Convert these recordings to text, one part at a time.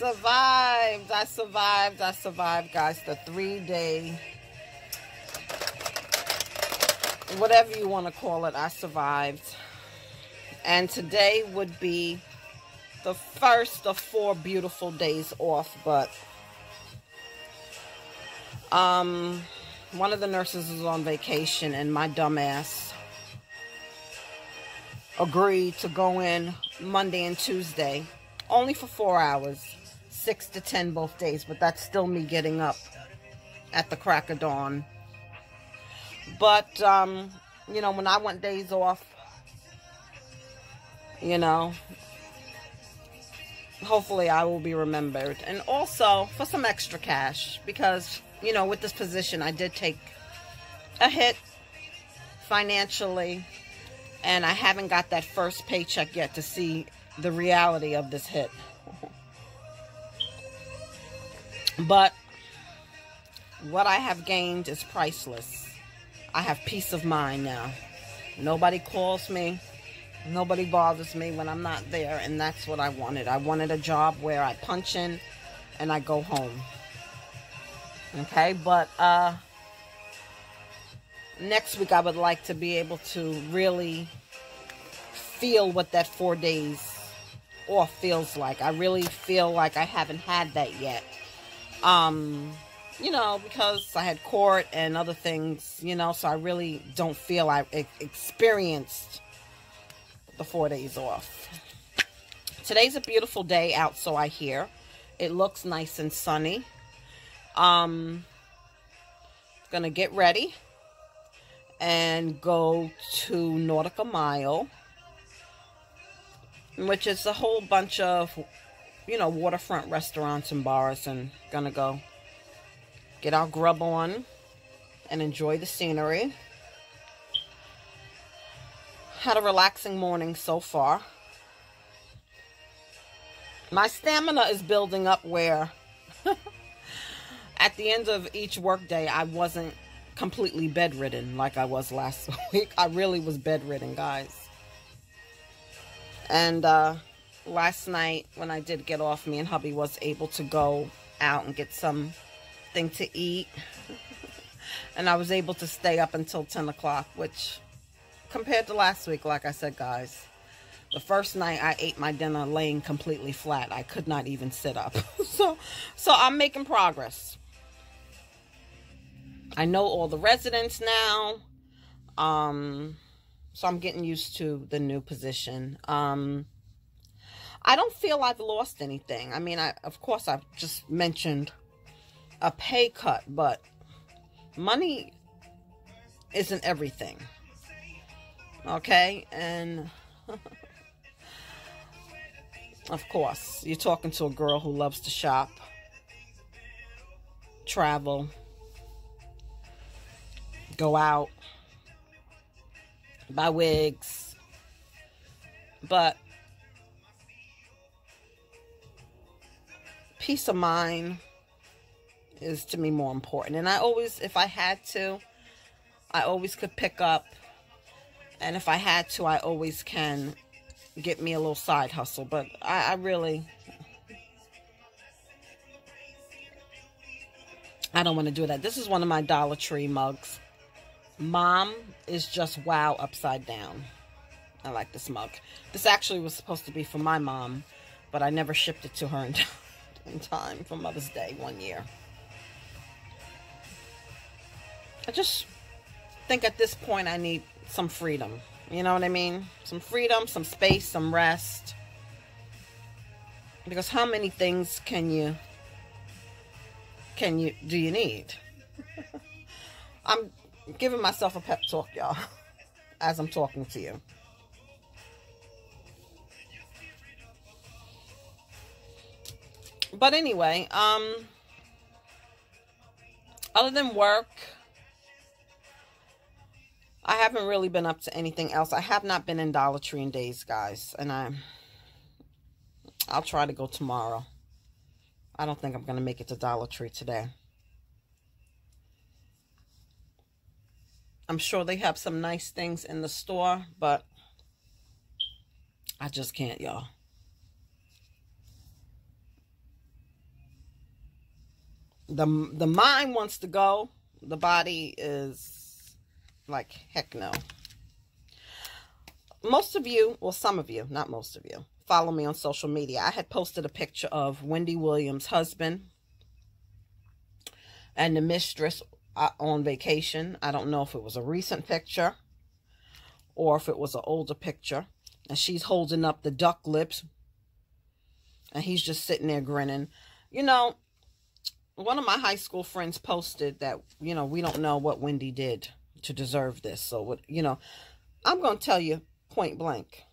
survived. I survived, guys. The 3-day, whatever you want to call it, I survived. And today would be the first of 4 beautiful days off, but one of the nurses is on vacation, and my dumbass agreed to go in Monday and Tuesday, only for 4 hours, 6 to 10 both days, but that's still me getting up at the crack of dawn. But, you know, when I want days off, you know, hopefully I will be remembered. And also for some extra cash, because, you know, with this position, I did take a hit financially, and I haven't got that first paycheck yet to see the reality of this hit. But what I have gained is priceless. I have peace of mind now. Nobody calls me. Nobody bothers me when I'm not there, and that's what I wanted. I wanted a job where I punch in and I go home. Okay, but next week I would like to be able to really feel what that 4 days off feels like. I really feel like I haven't had that yet. You know, because I had court and other things, you know, so I really don't feel I experienced the 4 days off. Today's a beautiful day out, so I hear. It looks nice and sunny. Gonna get ready and go to Nautica Mile, which is a whole bunch of, you know, waterfront restaurants and bars, and gonna go get our grub on and enjoy the scenery. Had a relaxing morning so far. My stamina is building up where at the end of each workday, I wasn't completely bedridden like I was last week. I really was bedridden, guys. And last night when I did get off, me and hubby was able to go out and get something to eat. And I was able to stay up until 10 o'clock, which compared to last week, like I said, guys, the first night I ate my dinner laying completely flat. I could not even sit up. So I'm making progress. I know all the residents now. So I'm getting used to the new position. I don't feel I've lost anything. I mean, of course, I've just mentioned a pay cut, but money isn't everything. Okay? And of course, you're talking to a girl who loves to shop, travel, go out, buy wigs, but peace of mind is to me more important. And I always, if I had to, I always could pick up, and if I had to, I always can get me a little side hustle. But I really, I don't want to do that. This is one of my Dollar Tree mugs. Mom is just wow upside down. I like this mug. This actually was supposed to be for my mom, but I never shipped it to her in time for Mother's Day one year. I just think at this point I need some freedom. You know what I mean? Some freedom, some space, some rest. Because how many things do you need? I'm giving myself a pep talk, y'all, as I'm talking to you. But anyway, other than work, I haven't really been up to anything else. I have not been in Dollar Tree in days, guys, and I'll try to go tomorrow. I don't think I'm going to make it to Dollar Tree today. I'm sure they have some nice things in the store, but I just can't, y'all. The mind wants to go. The body is like, heck no. Most of you, well, some of you, not most of you, follow me on social media. I had posted a picture of Wendy Williams' husband and the mistress on vacation. I don't know if it was a recent picture or if it was an older picture. And she's holding up the duck lips. And he's just sitting there grinning. You know, one of my high school friends posted that, you know, we don't know what Wendy did to deserve this. So, what, you know, I'm going to tell you point blank.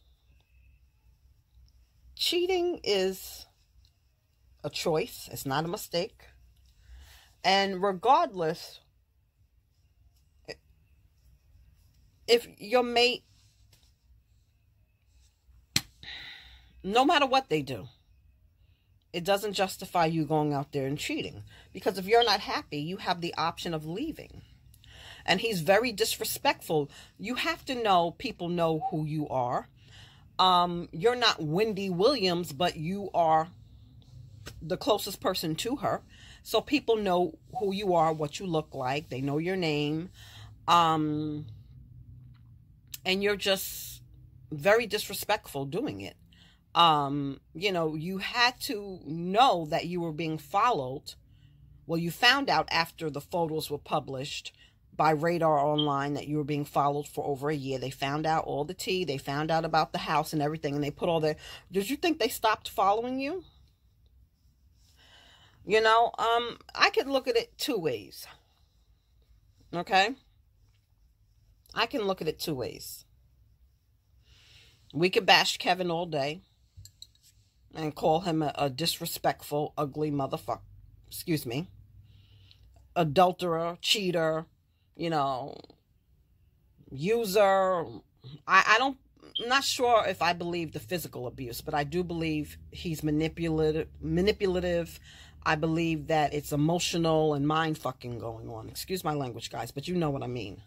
Cheating is a choice. It's not a mistake. And regardless, if your mate, no matter what they do, it doesn't justify you going out there and cheating. Because if you're not happy, you have the option of leaving. And he's very disrespectful. You have to know, people know who you are. You're not Wendy Williams, but you are the closest person to her. So people know who you are, what you look like. They know your name. And you're just very disrespectful doing it. You know, you had to know that you were being followed. Well, you found out after the photos were published by Radar Online that you were being followed for over a year. They found out all the tea. They found out about the house and everything, and they put all their... Did you think they stopped following you? You know, I could look at it two ways. Okay? I can look at it two ways. We could bash Kevin all day and call him a disrespectful, ugly motherfucker. Excuse me. Adulterer, cheater, you know, user. I'm not sure if I believe the physical abuse, but I do believe he's manipulative. I believe that it's emotional and mind fucking going on. Excuse my language, guys, but you know what I mean.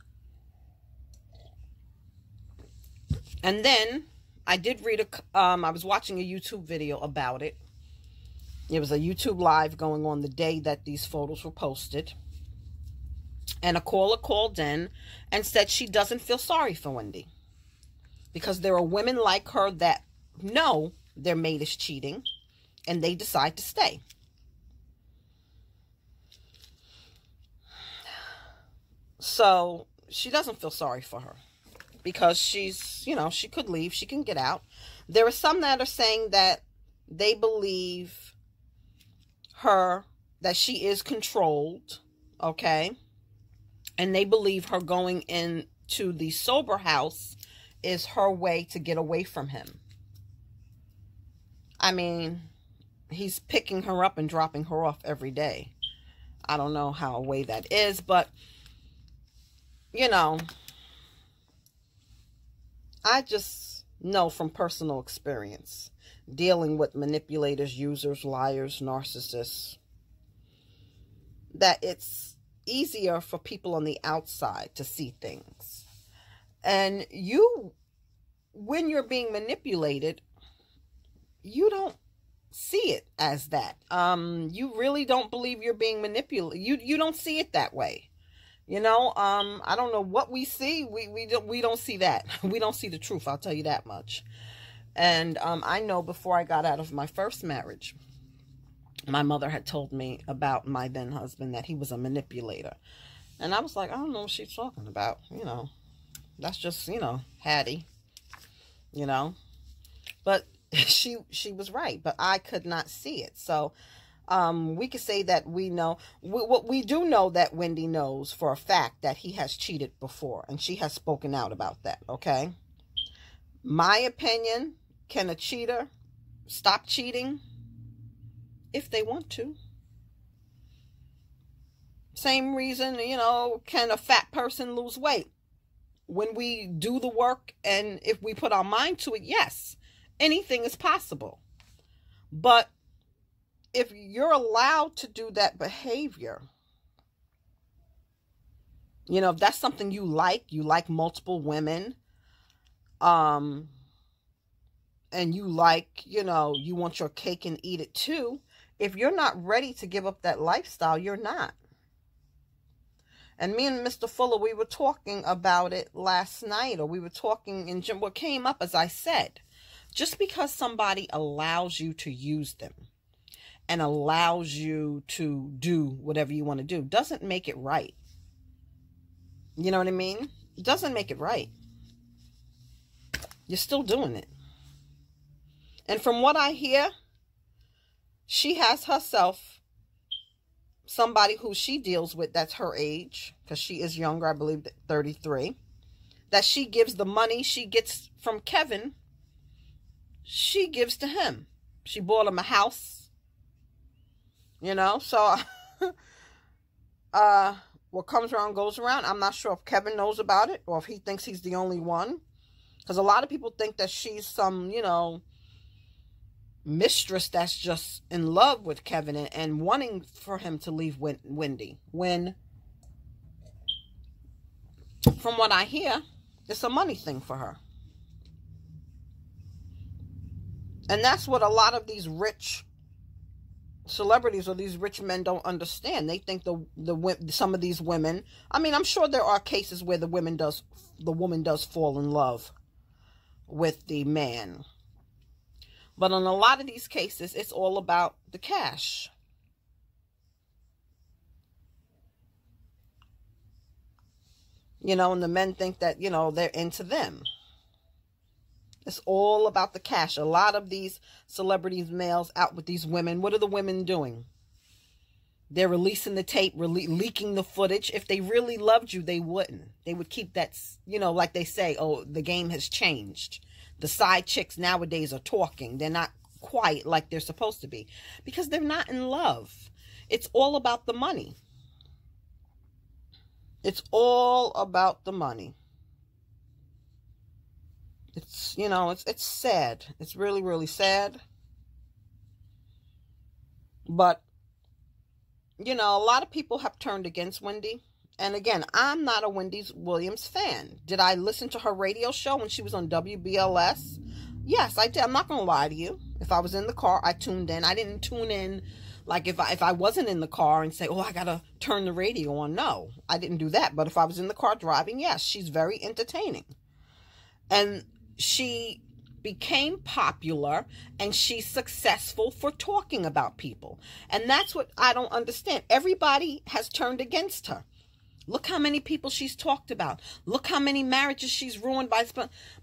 And then I did read I was watching a YouTube video about it. It was a YouTube live going on the day that these photos were posted. And a caller called in and said she doesn't feel sorry for Wendy. Because there are women like her that know their mate is cheating and they decide to stay. So she doesn't feel sorry for her. Because she's, you know, she could leave. She can get out. There are some that are saying that they believe her, that she is controlled, okay? And they believe her going into the sober house is her way to get away from him. I mean, he's picking her up and dropping her off every day. I don't know how a way that is, but, you know... I just know from personal experience, dealing with manipulators, users, liars, narcissists, that it's easier for people on the outside to see things. And you, when you're being manipulated, you don't see it as that. You really don't believe you're being manipulated. You don't see it that way. You know, I don't know what we see. We don't see that. We don't see the truth. I'll tell you that much. And I know before I got out of my first marriage, my mother had told me about my then husband, that he was a manipulator. And I was like, I don't know what she's talking about. You know, that's just, you know, Hattie, you know. But she was right, but I could not see it. So we could say that we know, what we do know, that Wendy knows for a fact that he has cheated before, and she has spoken out about that, okay? My opinion, can a cheater stop cheating? If they want to. Same reason, you know, can a fat person lose weight? When we do the work and if we put our mind to it, yes, anything is possible. But if you're allowed to do that behavior, you know, if that's something you like multiple women, and you like, you know, you want your cake and eat it too, If you're not ready to give up that lifestyle, you're not. And me and Mr. Fuller, we were talking about it last night, or we were talking in what came up, as I said, just because somebody allows you to use them and allows you to do whatever you want to do doesn't make it right. You know what I mean? It doesn't make it right. You're still doing it. And from what I hear, she has herself somebody who she deals with that's her age, because she is younger, I believe 33, that she gives the money she gets from Kevin, she gives to him. She bought him a house, you know, so what comes around goes around. I'm not sure if Kevin knows about it or if he thinks he's the only one, because a lot of people think that she's some, you know, mistress that's just in love with Kevin and wanting for him to leave Wendy, when from what I hear, it's a money thing for her. And that's what a lot of these rich celebrities or these rich men don't understand. They think some of these women, I mean, I'm sure there are cases where the woman does fall in love with the man. But in a lot of these cases, it's all about the cash. You know, and the men think that, you know, they're into them. It's all about the cash. A lot of these celebrities, males out with these women, what are the women doing? They're releasing the tape, leaking the footage. If they really loved you, they wouldn't. They would keep that, you know, like they say, oh, the game has changed. The side chicks nowadays are talking. They're not quite like they're supposed to be because they're not in love. It's all about the money. It's all about the money. It's, you know, it's sad. It's really, really sad. But, you know, a lot of people have turned against Wendy. And again, I'm not a Wendy Williams fan. Did I listen to her radio show when she was on WBLS? Yes, I did. I'm not going to lie to you. If I was in the car, I tuned in. I didn't tune in like if I wasn't in the car and say, oh, I got to turn the radio on. No, I didn't do that. But if I was in the car driving, yes, she's very entertaining. And she became popular and she's successful for talking about people. And that's what I don't understand. Everybody has turned against her. Look how many people she's talked about. Look how many marriages she's ruined by.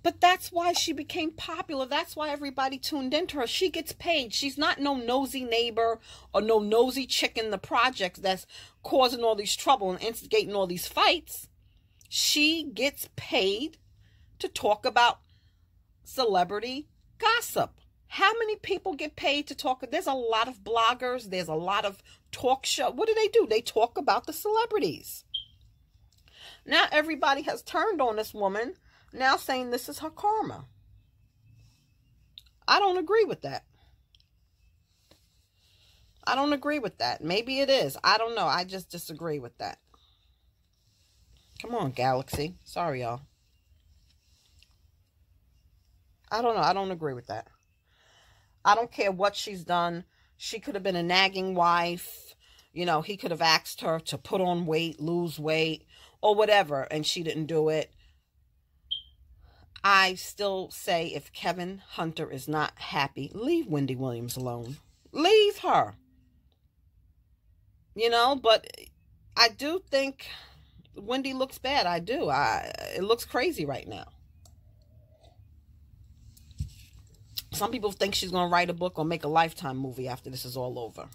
But that's why she became popular. That's why everybody tuned into her. She gets paid. She's not no nosy neighbor or no nosy chick in the projects that's causing all these trouble and instigating all these fights. She gets paid to talk about celebrity gossip. How many people get paid to talk? There's a lot of bloggers. There's a lot of talk show. What do? They talk about the celebrities. Now everybody has turned on this woman, now saying this is her karma. I don't agree with that. I don't agree with that. Maybe it is. I don't know. I just disagree with that. Come on, Galaxy. Sorry, y'all. I don't know. I don't agree with that. I don't care what she's done. She could have been a nagging wife. You know, he could have asked her to put on weight, lose weight, or whatever, and she didn't do it. I still say if Kevin Hunter is not happy, leave Wendy Williams alone. Leave her. You know, but I do think Wendy looks bad. I do. It looks crazy right now. Some people think she's going to write a book or make a Lifetime movie after this is all over.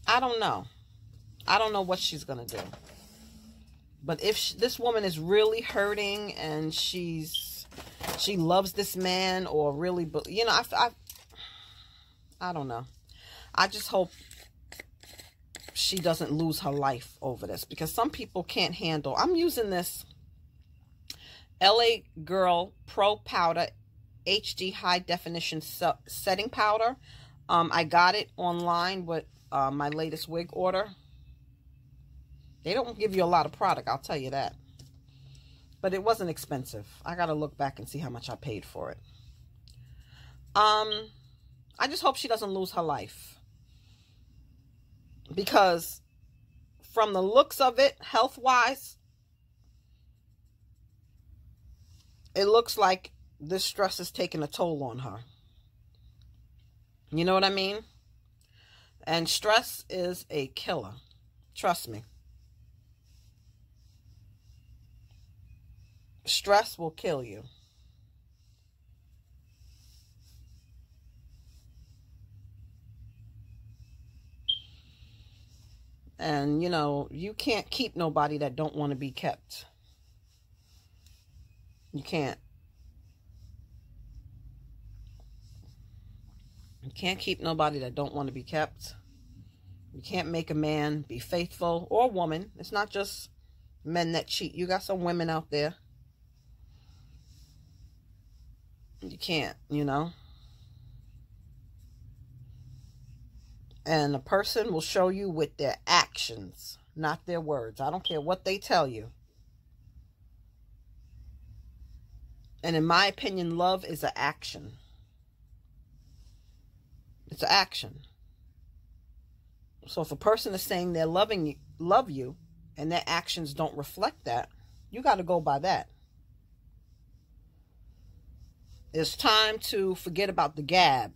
I don't know. I don't know what she's going to do. But if this woman is really hurting and she loves this man or really, you know, I don't know. I just hope she doesn't lose her life over this, because some people can't handle. I'm using this LA Girl Pro Powder HD High Definition Setting Powder. I got it online with my latest wig order. They don't give you a lot of product, I'll tell you that. But it wasn't expensive. I got to look back and see how much I paid for it. I just hope she doesn't lose her life. Because from the looks of it, health-wise, it looks like this stress is taking a toll on her. You know what I mean? And stress is a killer. Trust me. Stress will kill you. And, you know, you can't keep nobody that don't want to be kept. You can't. You can't keep nobody that don't want to be kept. You can't make a man be faithful, or woman. It's not just men that cheat. You got some women out there. You can't, you know. And a person will show you with their actions, not their words. I don't care what they tell you. And in my opinion, love is an action. It's an action. So if a person is saying they're love you, and their actions don't reflect that, you got to go by that. It's time to forget about the gab.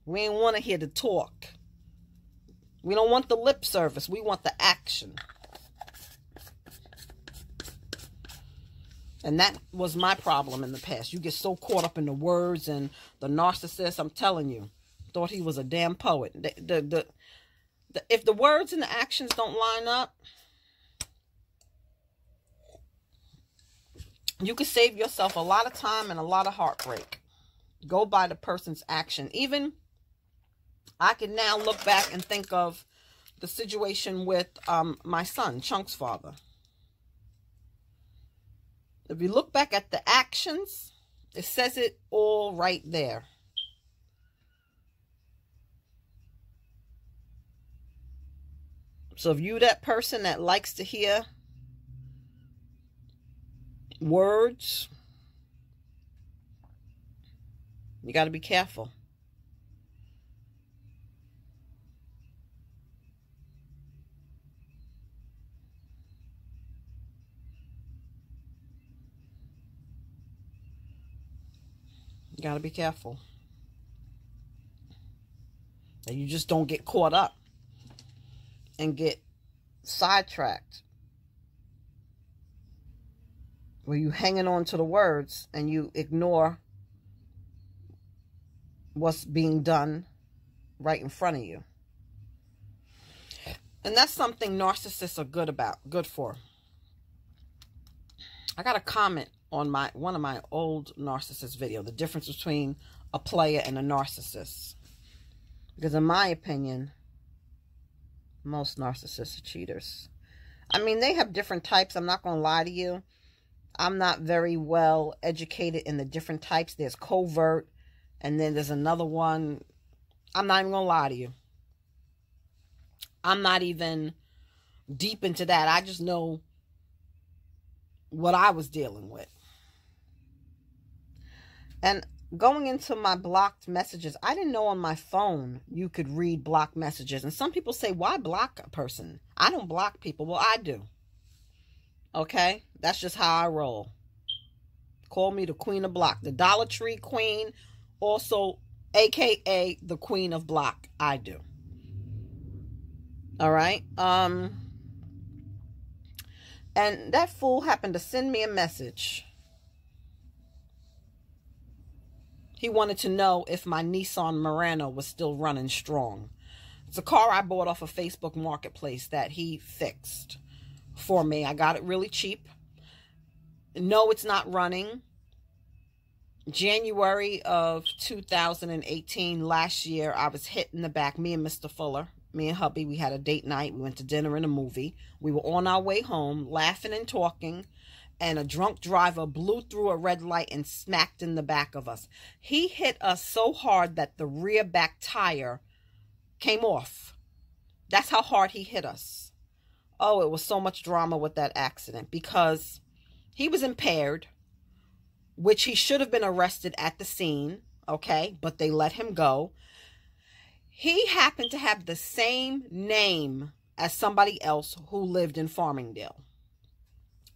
We ain't want to hear the talk. We don't want the lip service. We want the action. And that was my problem in the past. You get so caught up in the words, and the narcissist, I'm telling you, thought he was a damn poet. If the words and the actions don't line up, you can save yourself a lot of time and a lot of heartbreak. Go by the person's action. Even I can now look back and think of the situation with my son, Chunk's father. If you look back at the actions, it says it all right there. So if you that person that likes to hear words, you got to be careful. You got to be careful. And you just don't get caught up and get sidetracked, where you hanging on to the words and you ignore what's being done right in front of you. And that's something narcissists are good for. I got a comment on one of my old narcissist video, the difference between a player and a narcissist. Because in my opinion, most narcissists are cheaters. I mean, they have different types. I'm not going to lie to you. I'm not very well educated in the different types. There's covert, and then there's another one. I'm not even going to lie to you. I'm not even deep into that. I just know what I was dealing with. And going into my blocked messages, I didn't know on my phone you could read blocked messages. And some people say, why block a person? I don't block people. Well, I do. Okay? That's just how I roll. Call me the Queen of Block. The Dollar Tree Queen, also AKA the Queen of Block. I do. All right? And that fool happened to send me a message. He wanted to know if my Nissan Murano was still running strong. It's a car I bought off of Facebook Marketplace that he fixed for me. I got it really cheap. No, it's not running. January of 2018, last year, I was hit in the back. Me and Mr. Fuller, me and hubby, we had a date night. We went to dinner and a movie. We were on our way home, laughing and talking. And a drunk driver blew through a red light and smacked in the back of us. He hit us so hard that the rear back tire came off. That's how hard he hit us. Oh, it was so much drama with that accident because he was impaired, which he should have been arrested at the scene. okay? But they let him go. He happened to have the same name as somebody else who lived in Farmingdale.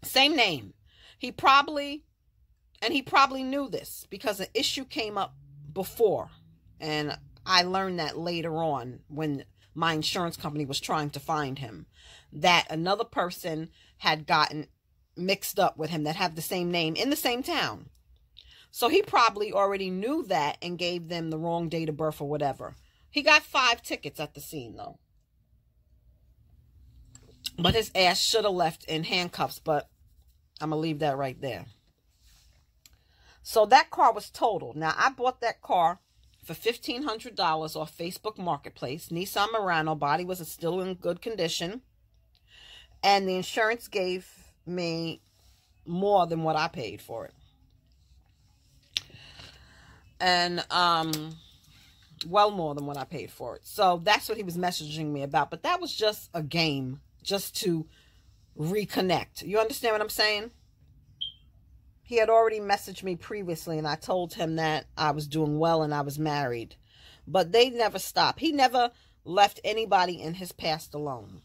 Same name. He probably knew this because an issue came up before. And I learned that later on when my insurance company was trying to find him, that another person had gotten mixed up with him that have the same name in the same town. So he probably already knew that and gave them the wrong date of birth or whatever. He got 5 tickets at the scene, though. But his ass should have left in handcuffs, but I'm going to leave that right there. So that car was totaled. Now, I bought that car for $1,500 off Facebook Marketplace. Nissan Murano, body was still in good condition. And the insurance gave me more than what I paid for it. And, well more than what I paid for it. So that's what he was messaging me about. But that was just a game, just to reconnect. You understand what I'm saying? He had already messaged me previously, and I told him that I was doing well and I was married. But they never stop. He never left anybody in his past alone.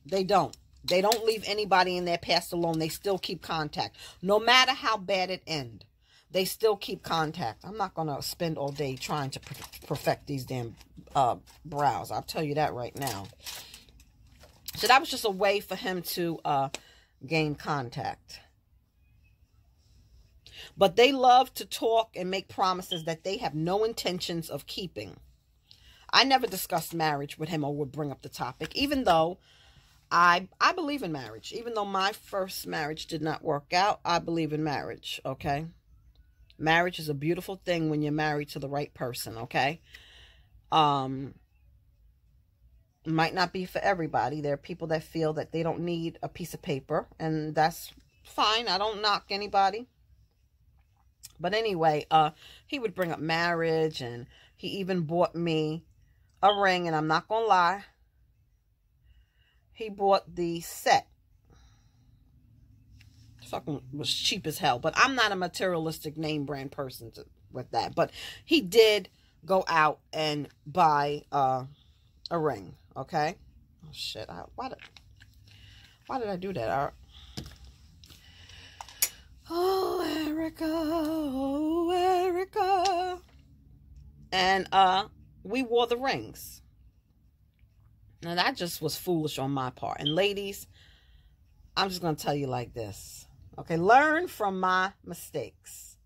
They don't. They don't leave anybody in their past alone. They still keep contact. No matter how bad it ends, they still keep contact. I'm not going to spend all day trying to perfect these damn brows. I'll tell you that right now. So that was just a way for him to gain contact. But they love to talk and make promises that they have no intentions of keeping. I never discussed marriage with him or would bring up the topic, even though I believe in marriage. Even though my first marriage did not work out, I believe in marriage, okay? Marriage is a beautiful thing when you're married to the right person, okay? Might not be for everybody. There are people that feel that they don't need a piece of paper, and that's fine. I don't knock anybody. But anyway, he would bring up marriage, and he even bought me a ring, and I'm not going to lie. He bought the set. Fucking was cheap as hell. But I'm not a materialistic name brand person with that. But he did go out and buy a ring. Okay? Oh, shit. Why did I do that? Oh, Erica. And we wore the rings. Now, that just was foolish on my part. And ladies, I'm just going to tell you like this. Okay, learn from my mistakes.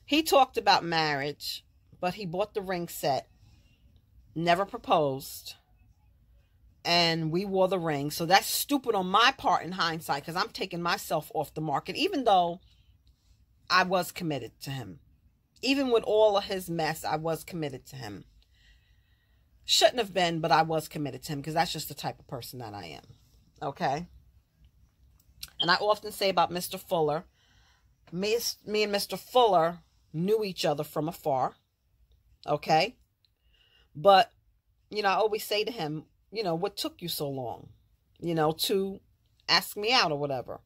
He talked about marriage, but he bought the ring set, never proposed, and we wore the ring. So that's stupid on my part in hindsight, because I'm taking myself off the market, even though I was committed to him. Even with all of his mess, I was committed to him. Shouldn't have been, but I was committed to him, because that's just the type of person that I am. Okay? And I often say about Mr. Fuller, me and Mr. Fuller knew each other from afar. Okay? But, you know, I always say to him, you know, what took you so long, you know, to ask me out or whatever.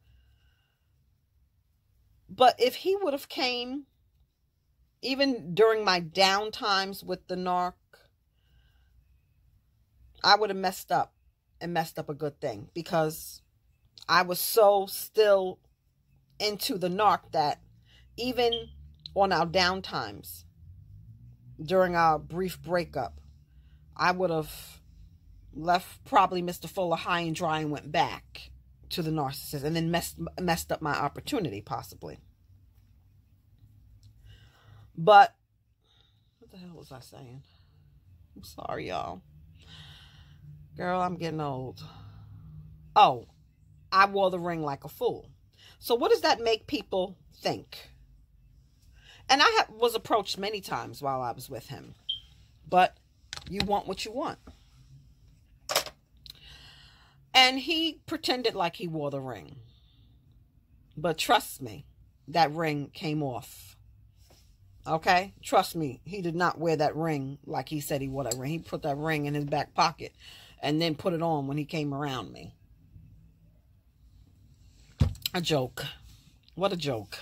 But if he would have came, even during my down times with the narc, I would have messed up a good thing, because I was so still into the narc that even on our down times, during our brief breakup, I would have left probably Mr. Fuller high and dry and went back to the narcissist, and then messed up my opportunity, possibly. But what the hell was I saying? I'm sorry, y'all. Girl, I'm getting old. Oh, I wore the ring like a fool. So what does that make people think? And I was approached many times while I was with him. But you want what you want. And he pretended like he wore the ring. But trust me, that ring came off. Okay? Trust me, he did not wear that ring like he said he wore that ring. He put that ring in his back pocket and then put it on when he came around me. A joke. What a joke.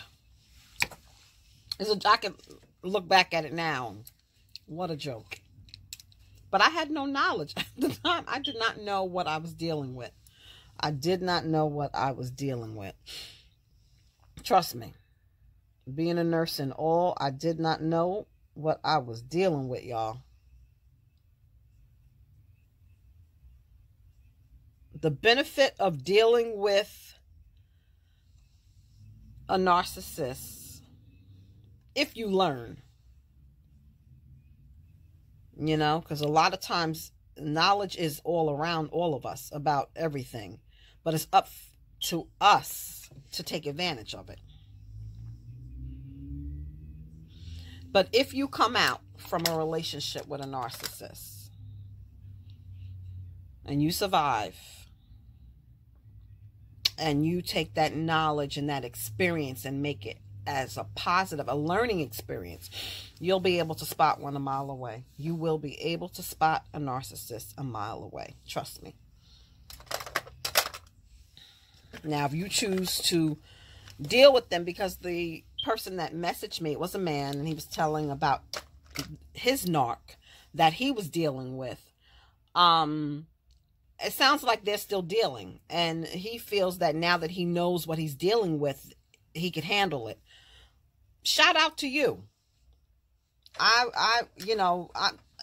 I can look back at it now. What a joke. But I had no knowledge at the time. I did not know what I was dealing with. I did not know what I was dealing with. Trust me. Being a nurse and all, I did not know what I was dealing with, y'all. The benefit of dealing with a narcissist, if you learn, you know, because a lot of times knowledge is all around all of us about everything, but it's up to us to take advantage of it. But if you come out from a relationship with a narcissist and you survive and you take that knowledge and that experience and make it as a positive, a learning experience, you'll be able to spot one a mile away. You will be able to spot a narcissist a mile away. Trust me. Now, if you choose to deal with them, because the person that messaged me, it was a man, and he was telling about his narc that he was dealing with. It sounds like they're still dealing, and he feels that now that he knows what he's dealing with, he could handle it. Shout out to you.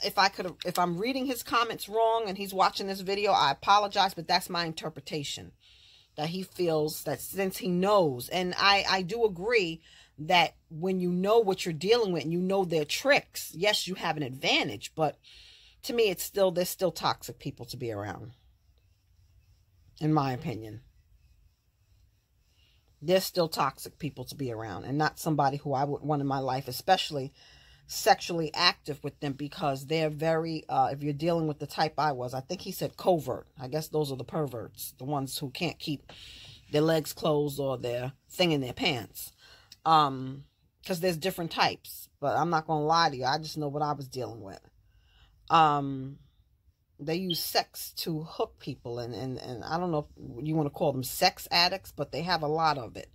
If I'm reading his comments wrong and he's watching this video, I apologize, but that's my interpretation. That he feels that since he knows, and I do agree that when you know what you're dealing with and you know their tricks, yes, you have an advantage, but to me, there's still toxic people to be around. In my opinion. There's still toxic people to be around, and not somebody who I would want in my life, especially sexually active with them, because they're very, if you're dealing with the type I was, I think he said covert. I guess those are the perverts, the ones who can't keep their legs closed or their thing in their pants. Because there's different types, but I'm not going to lie to you. I just know what I was dealing with. They use sex to hook people, and I don't know if you want to call them sex addicts, but they have a lot of it.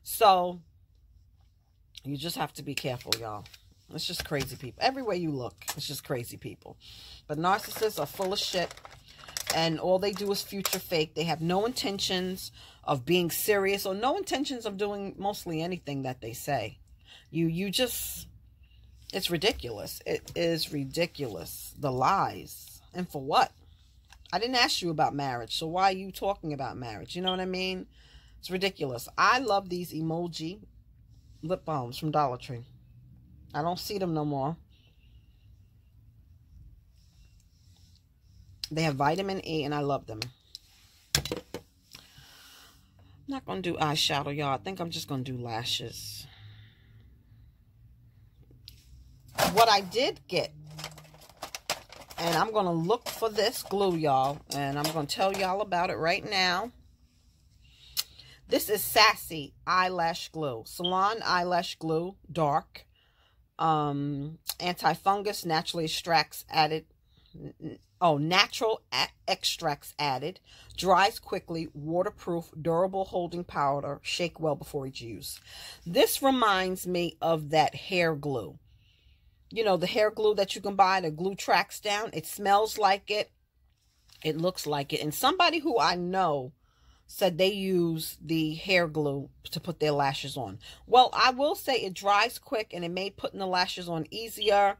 So you just have to be careful, y'all. It's just crazy people. Everywhere you look, it's just crazy people. But narcissists are full of shit, and all they do is future fake. They have no intentions of being serious or no intentions of doing mostly anything that they say. You just, it's ridiculous. It is ridiculous. The lies. And for what? I didn't ask you about marriage, so why are you talking about marriage? You know what I mean? It's ridiculous. I love these emoji lip balms from Dollar Tree. I don't see them no more. They have vitamin E, and I love them. I'm not going to do eyeshadow, y'all. I think I'm just going to do lashes. What I did get, and I'm going to look for this glue, y'all, and I'm going to tell y'all about it right now. This is Sassy Eyelash Glue. Salon Eyelash Glue, dark. Anti-fungus, naturally extracts added. Natural extracts added. Dries quickly, waterproof, durable holding powder. Shake well before each use. This reminds me of that hair glue. You know, the hair glue that you can buy, the glue tracks down. It smells like it. It looks like it. And somebody who I know said they use the hair glue to put their lashes on. Well, I will say it dries quick, and it made putting the lashes on easier.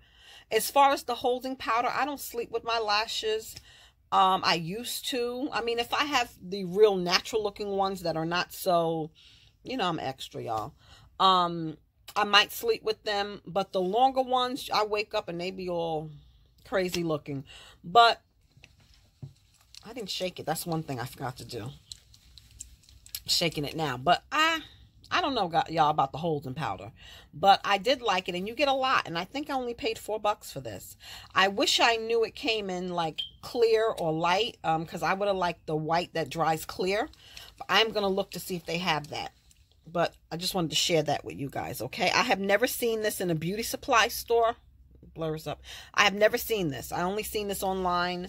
As far as the holding powder, I don't sleep with my lashes. I used to. I mean, if I have the real natural looking ones that are not so, you know, I'm extra, y'all. I might sleep with them, but the longer ones, I wake up and they be all crazy looking. But I didn't shake it. That's one thing I forgot to do. Shaking it now. But I don't know, y'all, about the holding powder. But I did like it, and you get a lot. And I think I only paid $4 for this. I wish I knew it came in like clear or light, because I would have liked the white that dries clear. But I'm going to look to see if they have that. But I just wanted to share that with you guys, okay? I have never seen this in a beauty supply store. Blurs up. I have never seen this. I only seen this online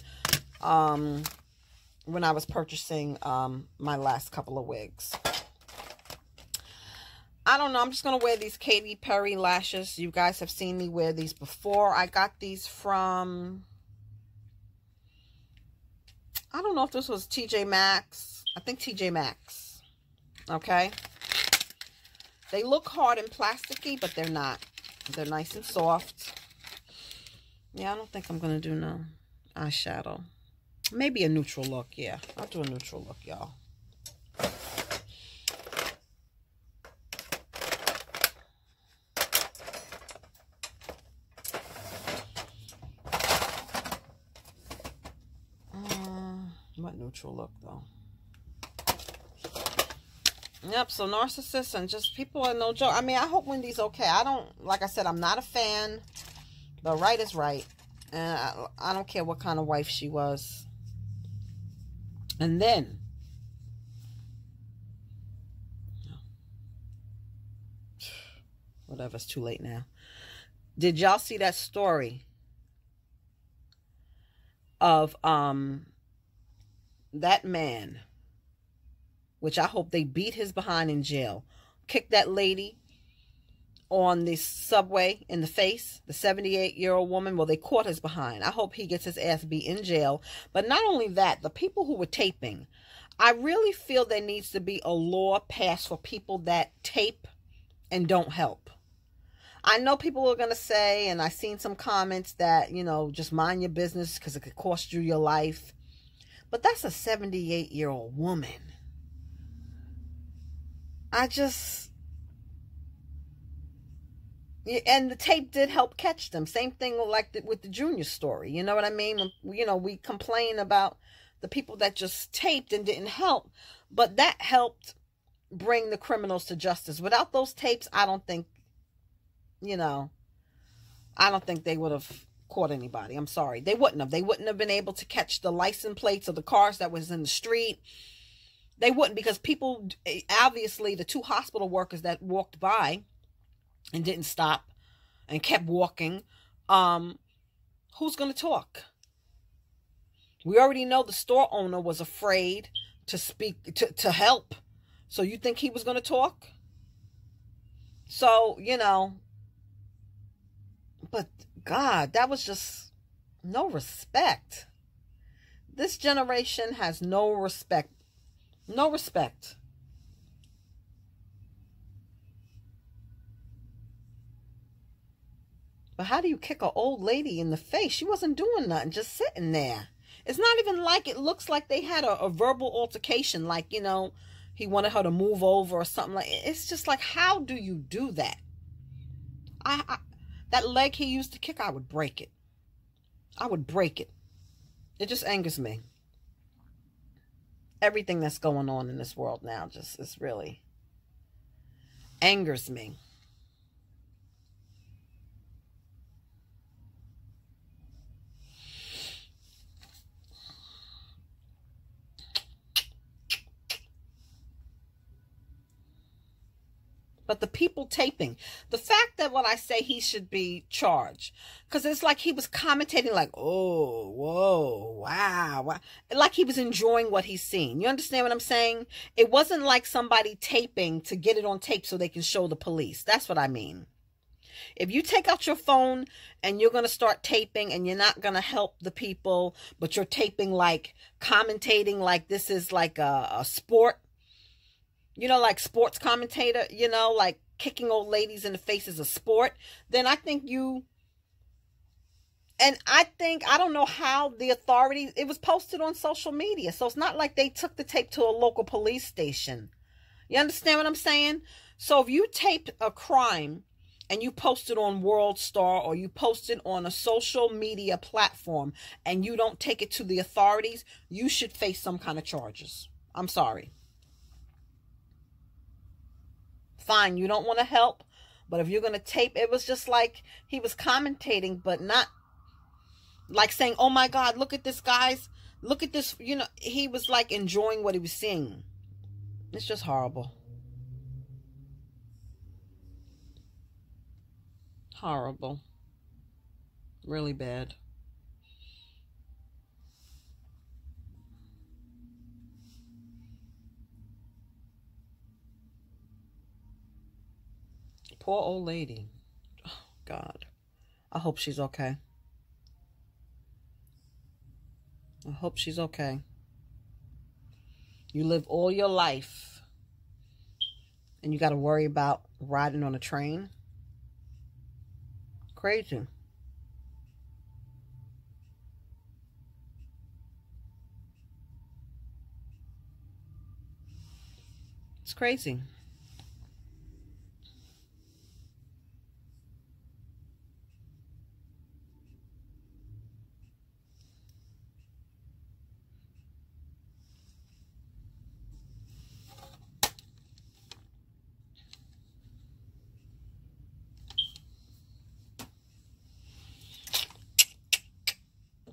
when I was purchasing my last couple of wigs. I don't know. I'm just going to wear these Katy Perry lashes. You guys have seen me wear these before. I got these from, I don't know if this was TJ Maxx. I think TJ Maxx. Okay. They look hard and plasticky, but they're not. They're nice and soft. Yeah, I don't think I'm going to do no eyeshadow. Maybe a neutral look. Yeah, I'll do a neutral look, y'all. What neutral look, though? Yep, so narcissists and just people are no joke. I mean, I hope Wendy's okay. I don't, like I said, I'm not a fan, but right is right. And I don't care what kind of wife she was. And then, whatever, it's too late now. Did y'all see that story of that man, which I hope they beat his behind in jail, kicked that lady on the subway in the face, the 78-year-old woman? Well, they caught his behind. I hope he gets his ass beat in jail. But not only that, the people who were taping, I really feel there needs to be a law passed for people that tape and don't help. I know people are going to say, and I've seen some comments that, you know, just mind your business because it could cost you your life. But that's a 78-year-old woman. And the tape did help catch them. Same thing like with the Junior story. You know what I mean? You know, we complain about the people that just taped and didn't help. But that helped bring the criminals to justice. Without those tapes, I don't think, you know, I don't think they would have caught anybody. I'm sorry. They wouldn't have. They wouldn't have been able to catch the license plates of the cars that was in the street. They wouldn't, because people, obviously the two hospital workers that walked by and didn't stop and kept walking, who's going to talk? We already know the store owner was afraid to speak, to help. So you think he was going to talk? So, you know, but God, that was just no respect. This generation has no respect. No respect. But how do you kick an old lady in the face? She wasn't doing nothing, just sitting there. It's not even like, it looks like they had a verbal altercation, like, you know, he wanted her to move over or something. Like, it's just like, how do you do that? That leg he used to kick, I would break it. I would break it. It just angers me. Everything that's going on in this world now just is really angers me. But the people taping, the fact that when I say he should be charged, because it's like he was commentating like, oh, whoa, wow, wow, like he was enjoying what he's seen. You understand what I'm saying? It wasn't like somebody taping to get it on tape so they can show the police. That's what I mean. If you take out your phone and you're going to start taping and you're not going to help the people, but you're taping like commentating like this is like a sport, you know, like sports commentator, you know, like kicking old ladies in the face is a sport, then I think you, and I don't know how the authorities, it was posted on social media. So it's not like they took the tape to a local police station. You understand what I'm saying? So if you taped a crime and you post it on World Star or you post it on a social media platform and you don't take it to the authorities, you should face some kind of charges. I'm sorry. Fine, you don't want to help, but if you're going to tape, it was just like he was commentating, but not like saying, oh my God, look at this, guys. Look at this. You know, he was like enjoying what he was seeing. It's just horrible. Horrible. Really bad. Poor old lady. Oh, God. I hope she's okay. I hope she's okay. You live all your life and you got to worry about riding on a train. Crazy. It's crazy.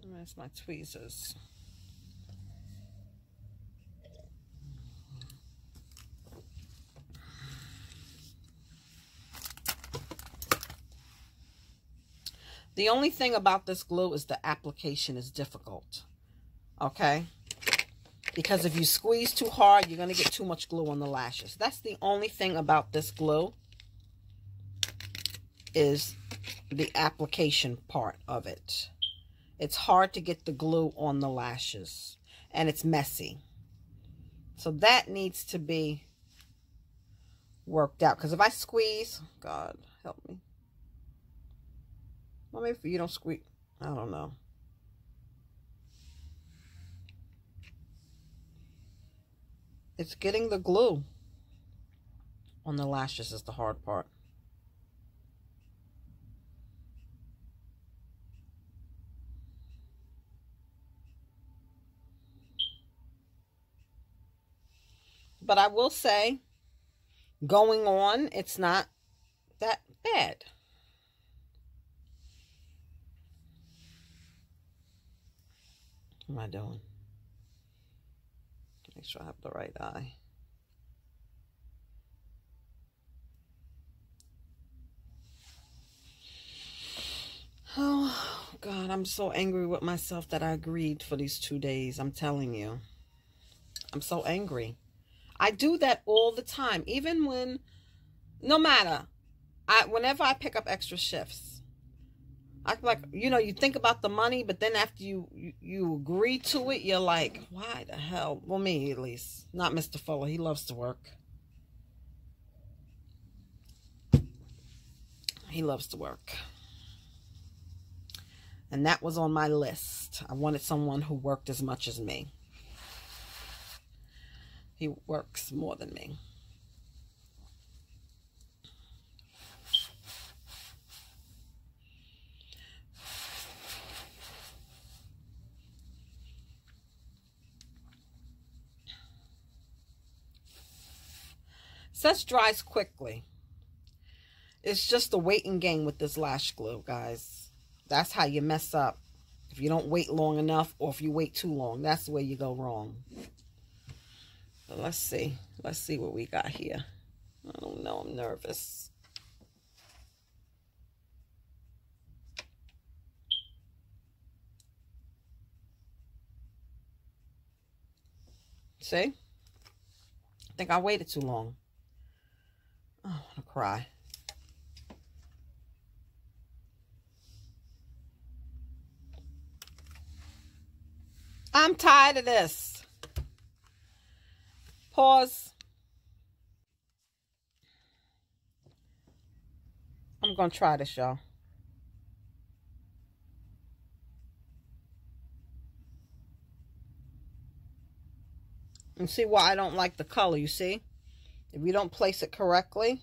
Where's my tweezers? The only thing about this glue is the application is difficult. Okay? Because if you squeeze too hard, you're going to get too much glue on the lashes. That's the only thing about this glue, is the application part of it. It's hard to get the glue on the lashes, and it's messy. So that needs to be worked out. Because if I squeeze, God help me. Well, maybe you don't squeeze. I don't know. It's getting the glue on the lashes is the hard part. But I will say, going on, it's not that bad. What am I doing? Make sure I have the right eye. Oh, God, I'm so angry with myself that I agreed for these 2 days. I'm telling you. I'm so angry. I do that all the time. Even when, no matter, whenever I pick up extra shifts, you think about the money, but then after you agree to it, you're like, why the hell? Well, me at least. Not Mr. Fuller. He loves to work. He loves to work. And that was on my list. I wanted someone who worked as much as me. He works more than me. Such dries quickly. It's just a waiting game with this lash glue, guys. That's how you mess up. If you don't wait long enough, or if you wait too long, that's where you go wrong. But let's see. Let's see what we got here. I don't know. I'm nervous. See? I think I waited too long. Oh, I want to cry. I'm tired of this. Pause. I'm going to try this, y'all. And see why I don't like the color, you see? If you don't place it correctly.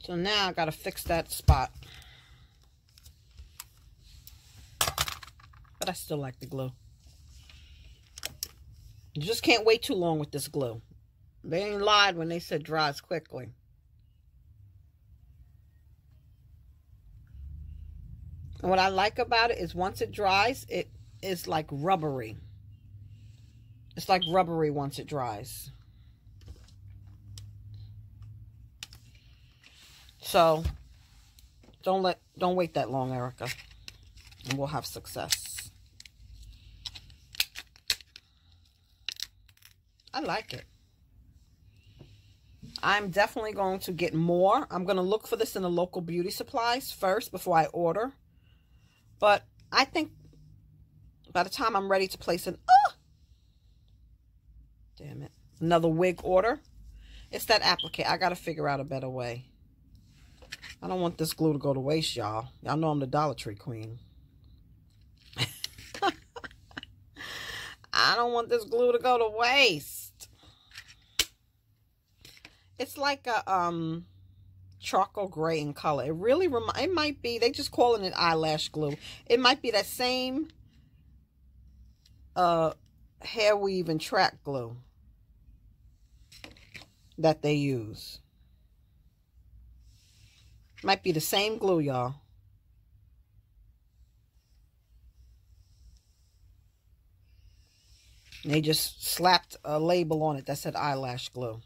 So now I got to fix that spot. But I still like the glue. You just can't wait too long with this glue. They ain't lied when they said dries quickly. And what I like about it is once it dries, it is like rubbery. It's like rubbery once it dries. So don't wait that long, Erica, and we'll have success. I like it. I'm definitely going to get more. I'm going to look for this in the local beauty supplies first before I order. But I think by the time I'm ready to place damn it, another wig order, it's that applique. I got to figure out a better way. I don't want this glue to go to waste, y'all. Y'all know I'm the Dollar Tree queen. I don't want this glue to go to waste. It's like a charcoal gray in color. It really it might be, they just calling it eyelash glue. It might be that same hair weave and track glue that they use. Might be the same glue, y'all. They just slapped a label on it that said eyelash glue.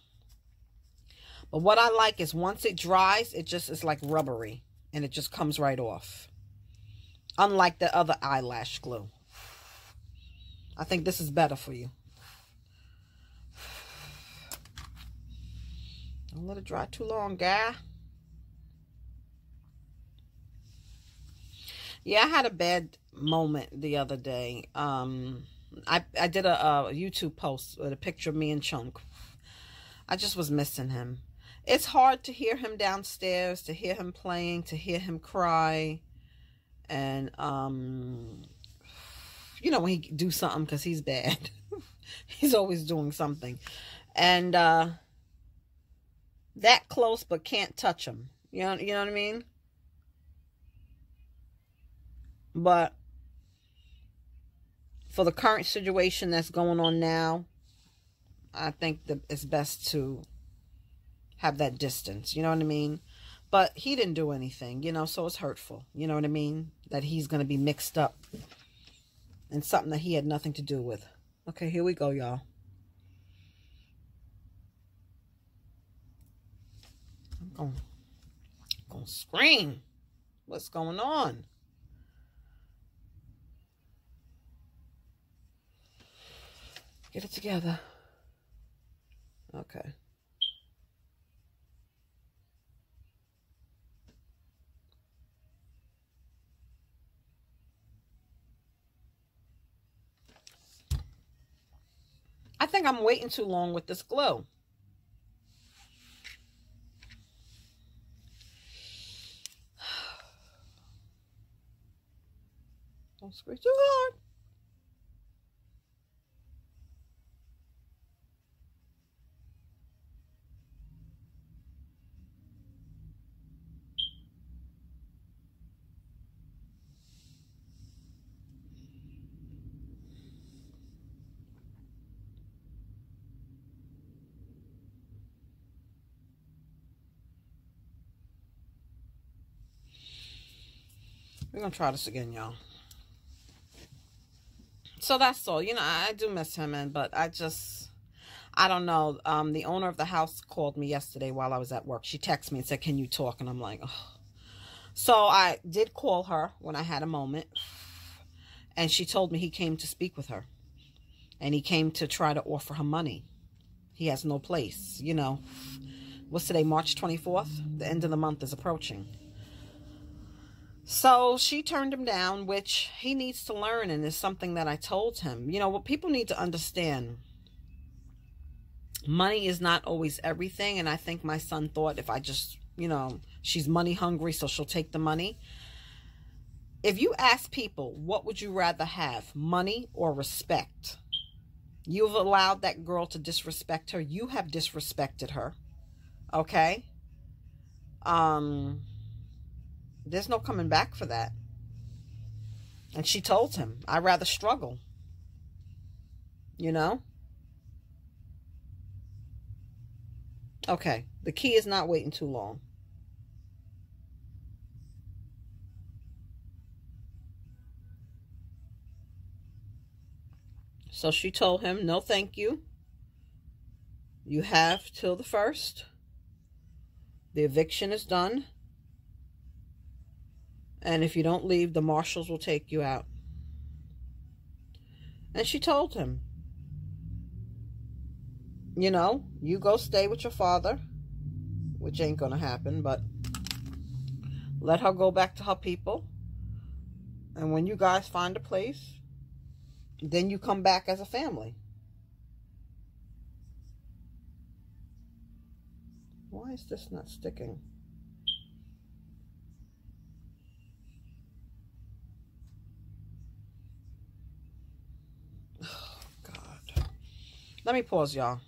But what I like is once it dries, it just is like rubbery. And it just comes right off. Unlike the other eyelash glue. I think this is better for you. Don't let it dry too long, guy. Yeah, I had a bad moment the other day. I did a YouTube post with a picture of me and Chunk. I just was missing him. It's hard to hear him downstairs, to hear him playing, to hear him cry. And, you know, when he do something, because he's bad. He's always doing something. And that close but can't touch him. You know what I mean? But for the current situation that's going on now, I think that it's best to have that distance. You know what I mean? But he didn't do anything, you know, so it's hurtful. You know what I mean? That he's going to be mixed up in something that he had nothing to do with. Okay, here we go, y'all. I'm going to scream. What's going on? Get it together. Okay. I think I'm waiting too long with this glue. Don't squeeze too hard. We're going to try this again, y'all. So that's all. You know, I do miss him, but I don't know. The owner of the house called me yesterday while I was at work. She texted me and said, "Can you talk?" And I'm like, oh. So I did call her when I had a moment. And she told me he came to speak with her. And he came to try to offer her money. He has no place, you know. What's today, March 24th? The end of the month is approaching. So she turned him down, which he needs to learn, and is something that I told him. You know, what people need to understand, money is not always everything, and I think my son thought if I just, you know, she's money hungry, so she'll take the money. If you ask people, what would you rather have, money or respect? You've allowed that girl to disrespect her. You have disrespected her. Okay? There's no coming back for that. And she told him, I'd rather struggle. You know? Okay. The key is not waiting too long. So she told him, no, thank you. You have till the 1st. The eviction is done. And if you don't leave, the marshals will take you out. And she told him, you know, you go stay with your father, which ain't gonna happen, but let her go back to her people. And when you guys find a place, then you come back as a family. Why is this not sticking? Oh, God. Let me pause, y'all.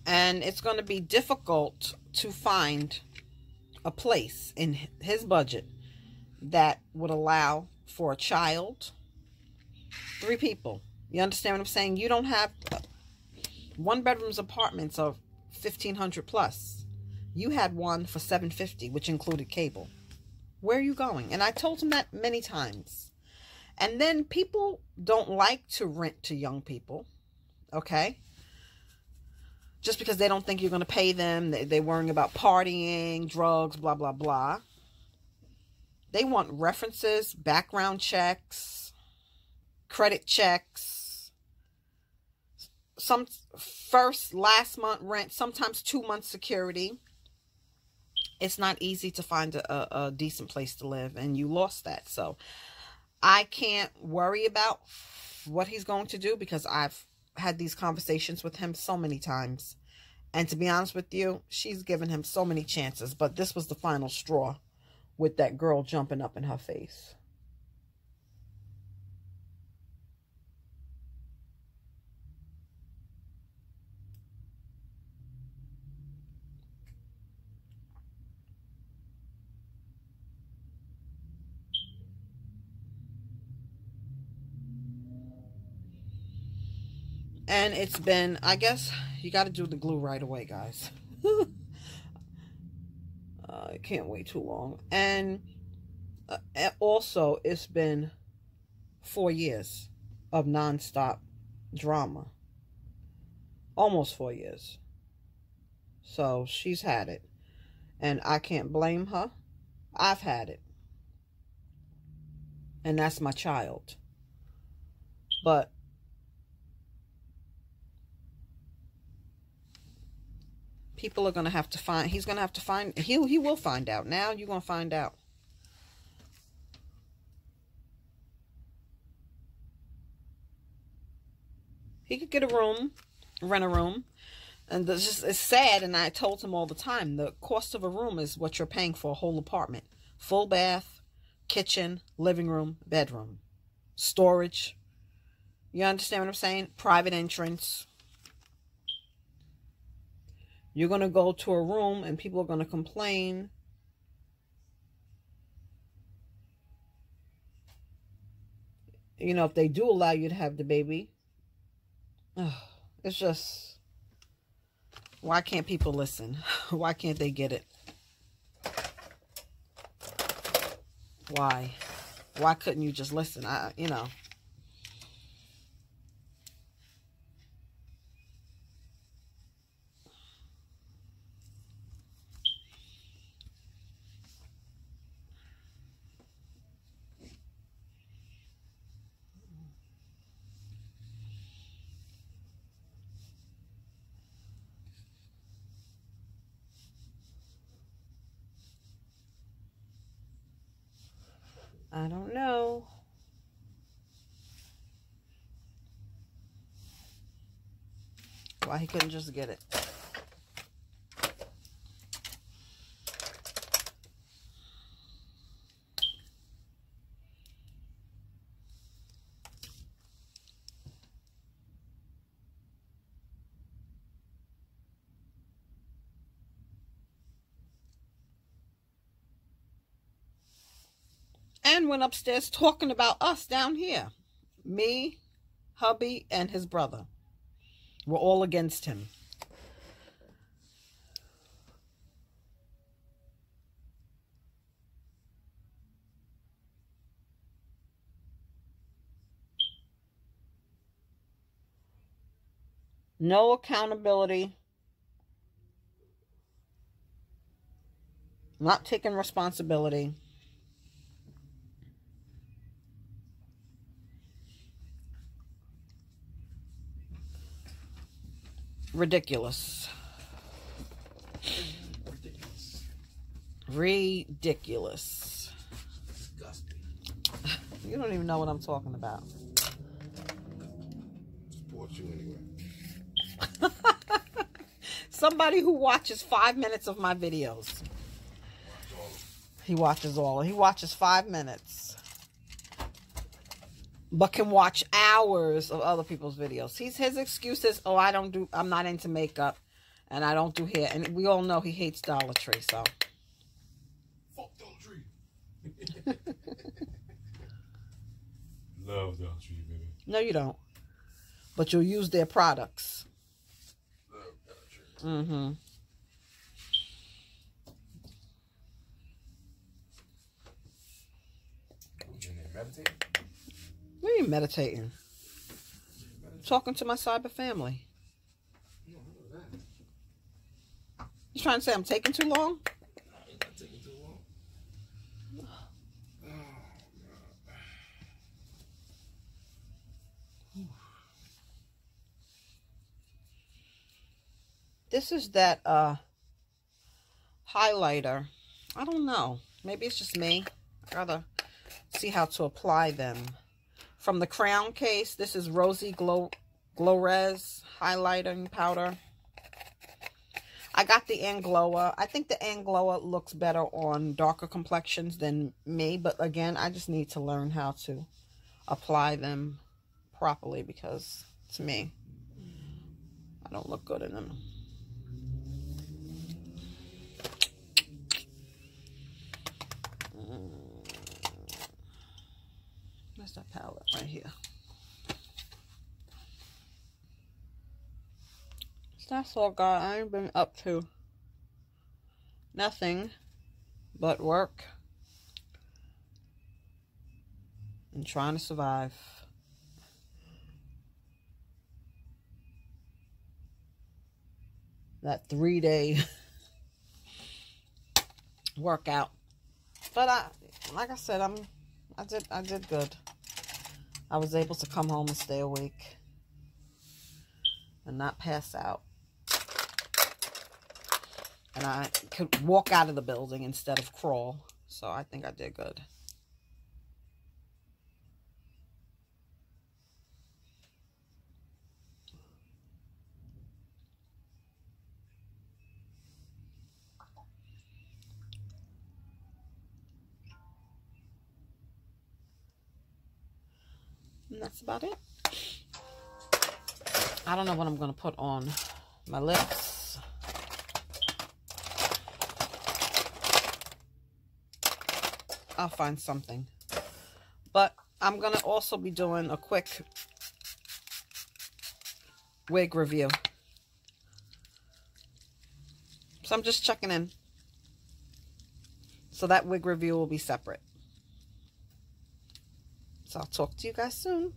And it's going to be difficult to find a place in his budget that would allow for a child, 3 people. You understand what I'm saying? You don't have 1-bedrooms apartments of $1,500 plus. You had one for $750, which included cable. Where are you going? And I told him that many times. And then people don't like to rent to young people, okay? Just because they don't think you're going to pay them. They're worrying about partying, drugs, blah, blah, blah. They want references, background checks, credit checks, some first, last month rent, sometimes 2 months security. It's not easy to find a decent place to live, and you lost that. So I can't worry about what he's going to do because I've had these conversations with him so many times. And to be honest with you, she's given him so many chances, but this was the final straw with that girl jumping up in her face. And it's been, I guess, you got to do the glue right away, guys. I can't wait too long. And also, it's been 4 years of nonstop drama. Almost 4 years. So she's had it. And I can't blame her. I've had it. And that's my child. But people are going to have to find, he's going to have to find, he will find out. Now you're going to find out. He could get a room, rent a room. And it's sad, and I told him all the time, the cost of a room is what you're paying for a whole apartment. Full bath, kitchen, living room, bedroom, storage. You understand what I'm saying? Private entrance. You're going to go to a room, and people are going to complain. You know, if they do allow you to have the baby. It's just, why can't people listen? Why can't they get it? Why? Why couldn't you just listen? You know. I don't know. Why he couldn't just get it. And went upstairs talking about us down here. Me, hubby, and his brother were all against him. No accountability. Not taking responsibility. Ridiculous. Ridiculous. Disgusting. You don't even know what I'm talking about. Support you anyway. Somebody who watches 5 minutes of my videos. He watches all. He watches 5 minutes. But can watch hours of other people's videos. His excuse is, oh, I'm not into makeup. And I don't do hair. And we all know he hates Dollar Tree, so. Fuck Dollar Tree. Love Dollar Tree, baby. No, you don't. But you'll use their products. Love Dollar Tree. Mm-hmm. What you in there meditating? What are you meditating? Talking to my cyber family. No, I know that. You trying to say I'm taking too long? Ain't that taking too long? Oh, God. This is that highlighter. I don't know. Maybe it's just me. I gotta see how to apply them. From the Crown Case, this is Rosy Glow Res highlighting powder. I got the Angloa. I think the Angloa looks better on darker complexions than me, but again, I just need to learn how to apply them properly because to me, I don't look good in them. Where's that palette? Right here. So that's all, guys. I ain't been up to nothing but work and trying to survive. That 3-day workout. But like I said, I did good. I was able to come home and stay awake and not pass out. And I could walk out of the building instead of crawl. So I think I did good. And that's about it. I don't know what I'm going to put on my lips. I'll find something. But I'm going to also be doing a quick wig review. So I'm just checking in. So that wig review will be separate. So I'll talk to you guys soon.